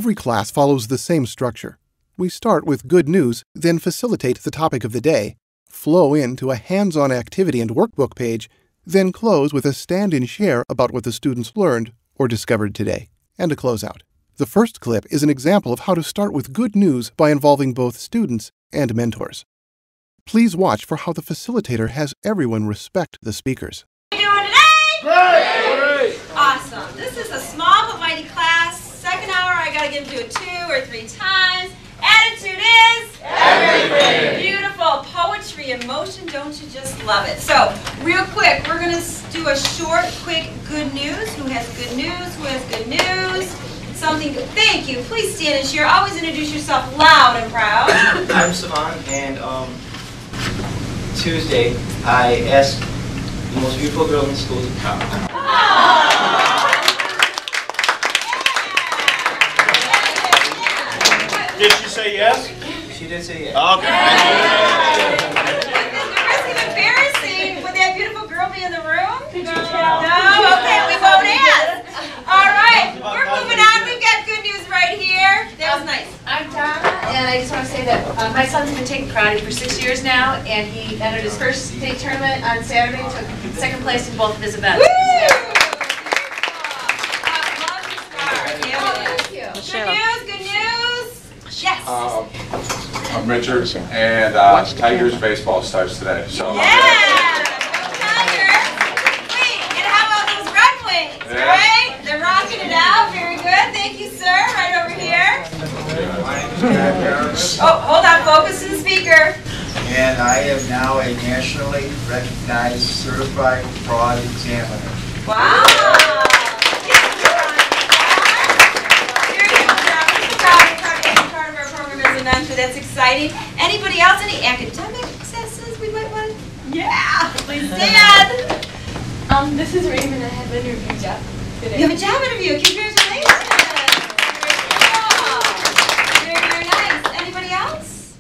Every class follows the same structure. We start with good news, then facilitate the topic of the day, flow into a hands-on activity and workbook page, then close with a stand-in share about what the students learned or discovered today, and a closeout. The first clip is an example of how to start with good news by involving both students and mentors. Please watch for how the facilitator has everyone respect the speakers. How are you doing today? Great! Awesome. This is a small but mighty class. Second hour, I got to get them to it 2 or 3 times. Attitude is everything. Beautiful. Poetry in motion. Don't you just love it? So, real quick, we're going to do a short, quick good news. Who has good news? Who has good news? Something good. Thank you. Please stand and share. Always introduce yourself loud and proud. I'm Savan, and Tuesday I asked the most beautiful girl in the school to come. Did she say yes? She did say yes. Okay. It's embarrassing. Would that beautiful girl be in the room? No? Okay, we won't ask. All right, we're moving on. We've got good news right here. That was nice. I'm Donna, and I just want to say that my son's been taking karate for 6 years now, and he entered his first state tournament on Saturday, took second place in both of his events. Good news, good news. Yes. I'm Richard, and Tigers baseball starts today. So Yeah! Go Tigers! Wait, and how about those Red Wings, right? They're rocking it out. Very good. Thank you, sir. Right over here. Oh, hold on. Focus on the speaker. And I am now a nationally recognized certified fraud examiner. Wow! Part of our program as a mentor. That's exciting. Anybody else? Any academic successes we might want to? Yeah! Please stand. This is Raymond. I have an interview job today. You have a job interview. Congratulations. Very, very nice. Anybody else?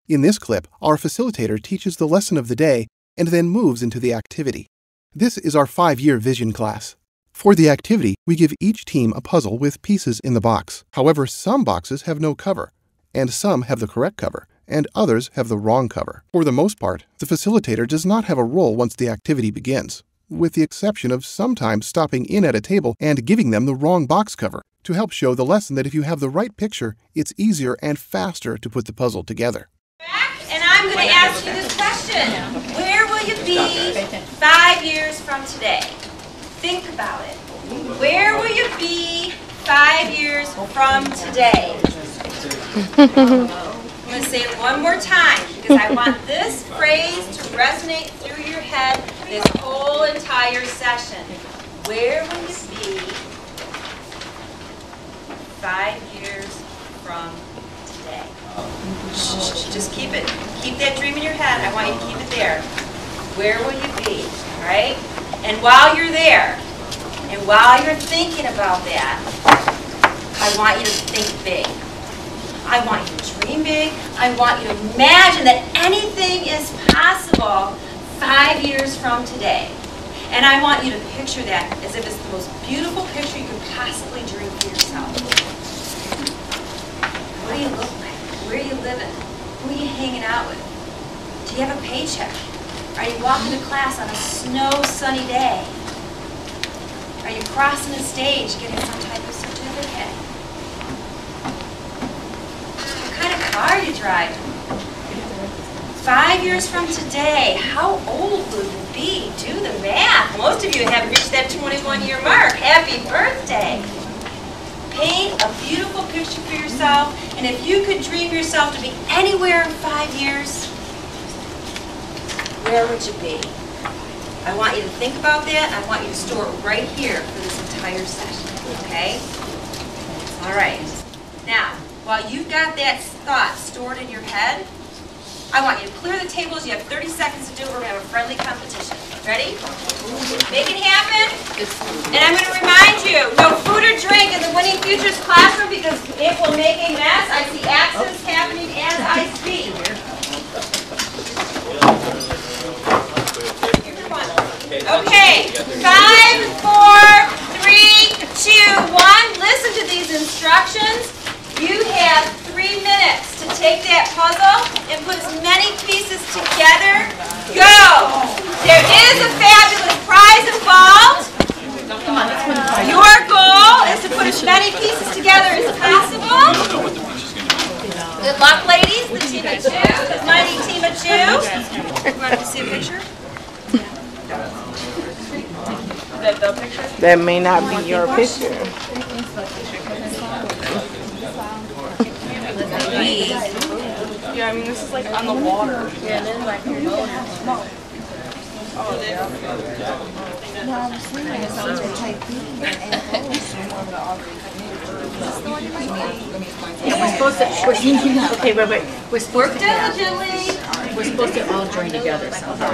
In this clip, our facilitator teaches the lesson of the day and then moves into the activity. This is our 5-year vision class. For the activity, we give each team a puzzle with pieces in the box. However, some boxes have no cover, and some have the correct cover, and others have the wrong cover. For the most part, the facilitator does not have a role once the activity begins, with the exception of sometimes stopping in at a table and giving them the wrong box cover to help show the lesson that if you have the right picture, it's easier and faster to put the puzzle together. And I'm going to ask you this question. Where will you be 5 years from today? Think about it. Where will you be 5 years from today? I'm going to say it one more time because I want this phrase to resonate through your head this whole entire session. Where will you be 5 years from today? Just keep that dream in your head. I want you to keep it there. Where will you be? All right? And while you're there, and while you're thinking about that, I want you to think big. I want you to dream big. I want you to imagine that anything is possible 5 years from today. And I want you to picture that as if it's the most beautiful picture you could possibly dream for yourself. What do you look like? Where are you living? Who are you hanging out with? Do you have a paycheck? Are you walking to class on a sunny day? Are you crossing a stage getting some type of certificate? What kind of car are you driving? 5 years from today, how old will you be? Do the math. Most of you have reached that 21-year mark. Happy birthday. Paint a beautiful picture for yourself, and if you could dream yourself to be anywhere in 5 years, where would you be? I want you to think about that. I want you to store it right here for this entire session, okay? All right. Now, while you've got that thought stored in your head, I want you to clear the tables. You have 30 seconds to do it. We're going to have a friendly competition. Ready? Make it happen. And I'm going to remind you, no food or drink in the Winning Futures classroom because it will make a mess. I see accidents happening as I speak. Okay, 5, 4, 3, 2, 1. Listen to these instructions. You have 3 minutes to take that puzzle and put as many pieces together. Go! There is a fabulous prize involved. Your goal is to put as many pieces together as possible. Good luck, ladies. The team of 2, the mighty team of 2. You want to see a picture? The picture? That may not be your picture. Yeah, I mean, this is like on the water. Yeah, then like your boat is small. We're supposed to, okay, wait. We're supposed Work to, diligently. we're supposed to all join together somehow.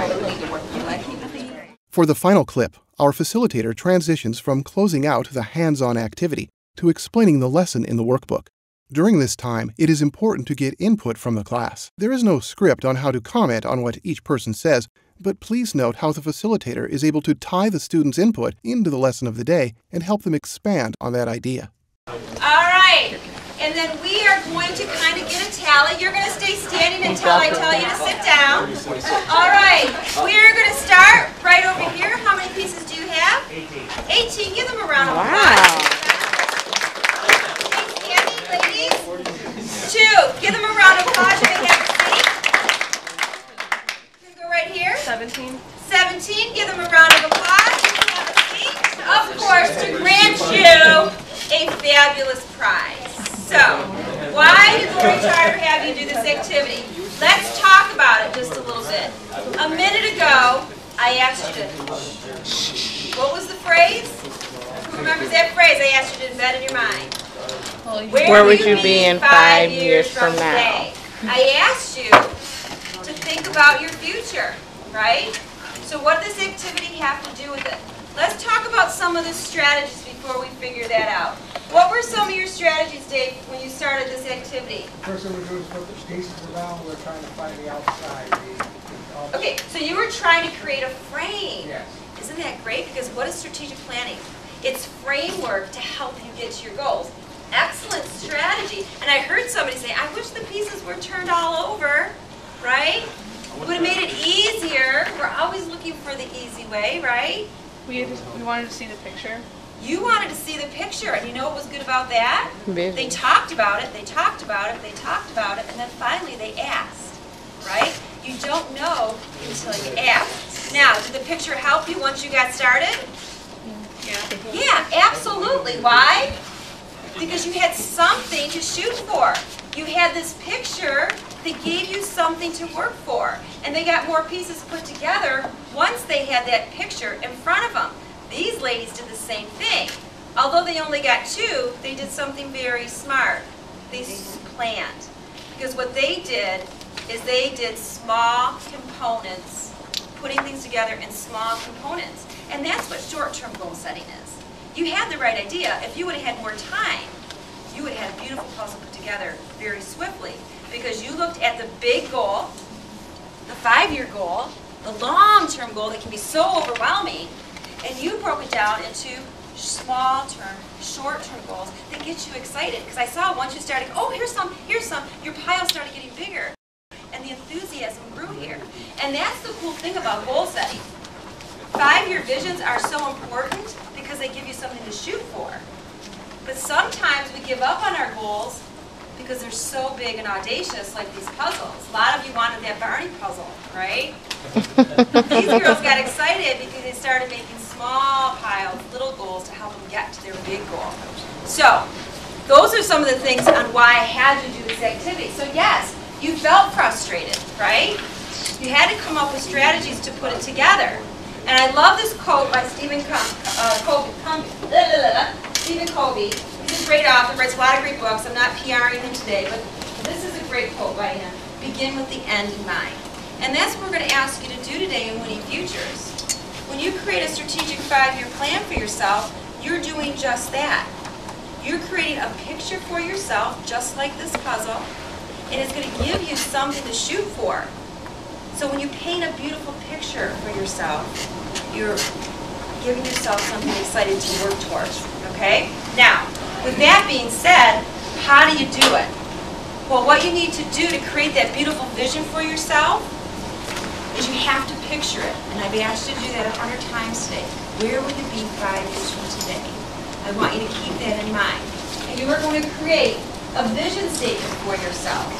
For the final clip, our facilitator transitions from closing out the hands-on activity to explaining the lesson in the workbook. During this time, it is important to get input from the class. There is no script on how to comment on what each person says, but please note how the facilitator is able to tie the students' input into the lesson of the day and help them expand on that idea. All right. And then we are going to kind of get a tally. You're going to stay standing until I tell you to sit down. All right. We're going to start right over here. How many pieces do you have? 18. Give them a round of applause. Stay standing, ladies. 2. Give them a round of applause. You may have a seat. You can go right here. 17. 17. Give them a round of applause. You can have a seat. Of course, to grant you a fabulous prize. So, why did Lori Charter have you do this activity? Let's talk about it just a little bit. A minute ago, I asked you to, what was the phrase? Who remembers that phrase I asked you to embed in your mind? Where would you be in 5 years from now? Today? I asked you to think about your future, right? So what does this activity have to do with it? Let's talk about some of the strategies before we figure that out. What were some of your strategies, Dave, when you started this activity? First thing we do is put the pieces around. We're trying to find the outside. Okay, so you were trying to create a frame. Yes. Isn't that great? Because what is strategic planning? It's framework to help you get to your goals. Excellent strategy. And I heard somebody say, I wish the pieces were turned all over, right? Would have made it easier. We're always looking for the easy way, right? We wanted to see the picture. You wanted to see the picture, and you know what was good about that? Vision. They talked about it, they talked about it, they talked about it, and then finally they asked, right? You don't know until you ask. Now, did the picture help you once you got started? Yeah. Yeah, absolutely. Why? Because you had something to shoot for. You had this picture that gave you something to work for. And they got more pieces put together once they had that picture in front of them. These ladies did the same thing. Although they only got 2, they did something very smart. They planned. Because what they did is they did small components, putting things together in small components. And that's what short-term goal setting is. You had the right idea. If you would have had more time, you would have had a beautiful puzzle put together very swiftly. Because you looked at the big goal, the 5-year goal, the long-term goal that can be so overwhelming, and you broke it down into small-term, short-term goals that get you excited. Because I saw once you started, oh, here's some, your pile started getting bigger. And the enthusiasm grew here. And that's the cool thing about goal setting. 5-year visions are so important because they give you something to shoot for. But sometimes we give up on our goals because they're so big and audacious, like these puzzles. A lot of you wanted that Barney puzzle, right? These girls got excited because they started making small piles, little goals to help them get to their big goal. So, those are some of the things on why I had you do this activity. So yes, you felt frustrated, right? You had to come up with strategies to put it together. And I love this quote by Stephen Covey. He's a great author, writes a lot of great books. I'm not PRing him today, but this is a great quote by him. Begin with the end in mind. And that's what we're going to ask you to do today in Winning Futures. When you create a strategic 5-year plan for yourself, you're doing just that. You're creating a picture for yourself, just like this puzzle, and it's going to give you something to shoot for. So when you paint a beautiful picture for yourself, you're giving yourself something exciting to work towards, okay? Now, with that being said, How do you do it? Well, what you need to do to create that beautiful vision for yourself is you have to picture it. And I've asked you to do that 100 times today. Where will you be 5 years from today? I want you to keep that in mind. And you are going to create a vision statement for yourself.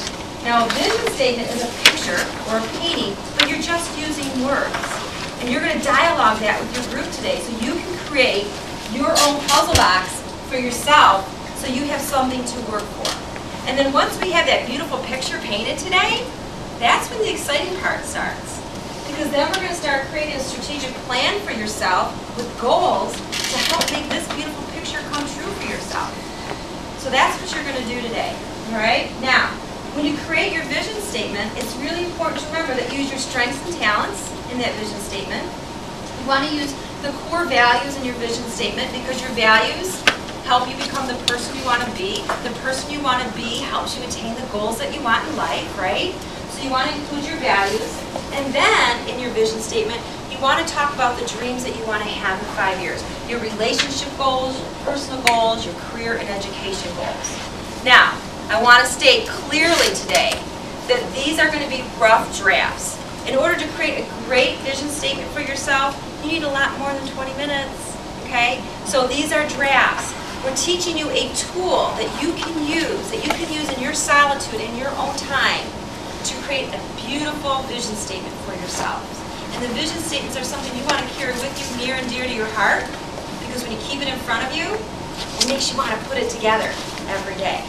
Now, a vision statement is a picture or a painting, but you're just using words. And you're going to dialogue that with your group today so you can create your own puzzle box for yourself so you have something to work for. And then once we have that beautiful picture painted today, that's when the exciting part starts. Because then we're going to start creating a strategic plan for yourself with goals to help make this beautiful picture come true for yourself. So that's what you're going to do today. All right? Now, when you create your vision statement, it's really important to remember that you use your strengths and talents in that vision statement. You want to use the core values in your vision statement because your values help you become the person you want to be. The person you want to be helps you attain the goals that you want in life, right? So you want to include your values. And then in your vision statement, you want to talk about the dreams that you want to have in 5 years. Your relationship goals, your personal goals, your career and education goals. Now, I want to state clearly today that these are going to be rough drafts. In order to create a great vision statement for yourself, you need a lot more than 20 minutes, okay? So these are drafts. We're teaching you a tool that you can use in your solitude, in your own time, to create a beautiful vision statement for yourselves. And the vision statements are something you want to carry with you near and dear to your heart, because when you keep it in front of you, it makes you want to put it together every day.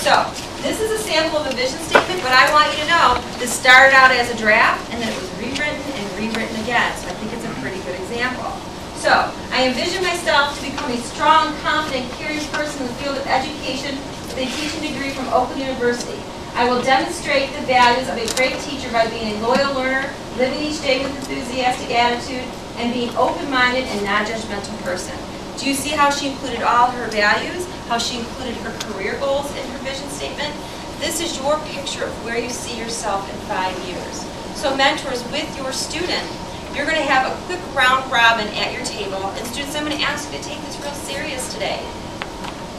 So, this is a sample of a vision statement, but I want you to know this started out as a draft, and then it was rewritten and rewritten again. So I think it's a pretty good example. So, I envision myself to become a strong, confident, caring person in the field of education with a teaching degree from Oakland University. I will demonstrate the values of a great teacher by being a loyal learner, living each day with enthusiastic attitude, and being open-minded and non-judgmental person. Do you see how she included all her values, how she included her career goals in her vision statement? This is your picture of where you see yourself in 5 years. So mentors, with your student, you're going to have a quick round robin at your table. And students, I'm going to ask you to take this real serious today.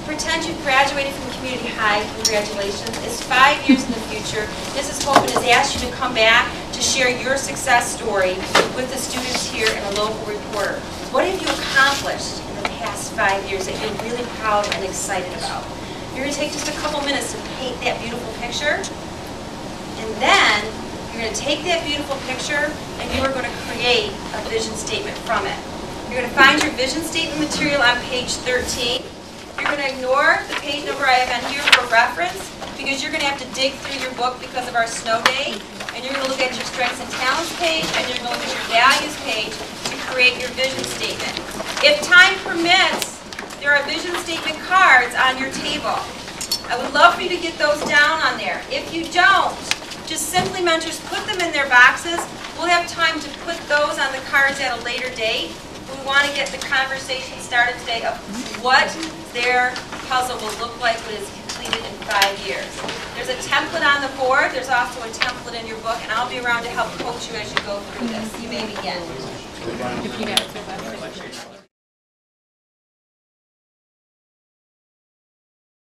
Pretend you've graduated from community high. Congratulations. It's 5 years in the future. Mrs. Hogan has asked you to come back to share your success story with the students here and a local reporter. What have you accomplished in the past 5 years that you're really proud and excited about? You're going to take just a couple minutes to paint that beautiful picture. And then you're going to take that beautiful picture and you are going to create a vision statement from it. You're going to find your vision statement material on page 13. You're going to ignore the page number I have on here for reference because you're going to have to dig through your book because of our snow day. And you're going to look at your strengths and talents page and you're going to look at your values page to create your vision statement. If time permits, there are vision statement cards on your table. I would love for you to get those down on there. If you don't, just simply, mentors, put them in their boxes. We'll have time to put those on the cards at a later date. We want to get the conversation started today of what their puzzle will look like when it's completed in 5 years. There's a template on the board. There's also a template in your book, and I'll be around to help coach you as you go through this. You may begin.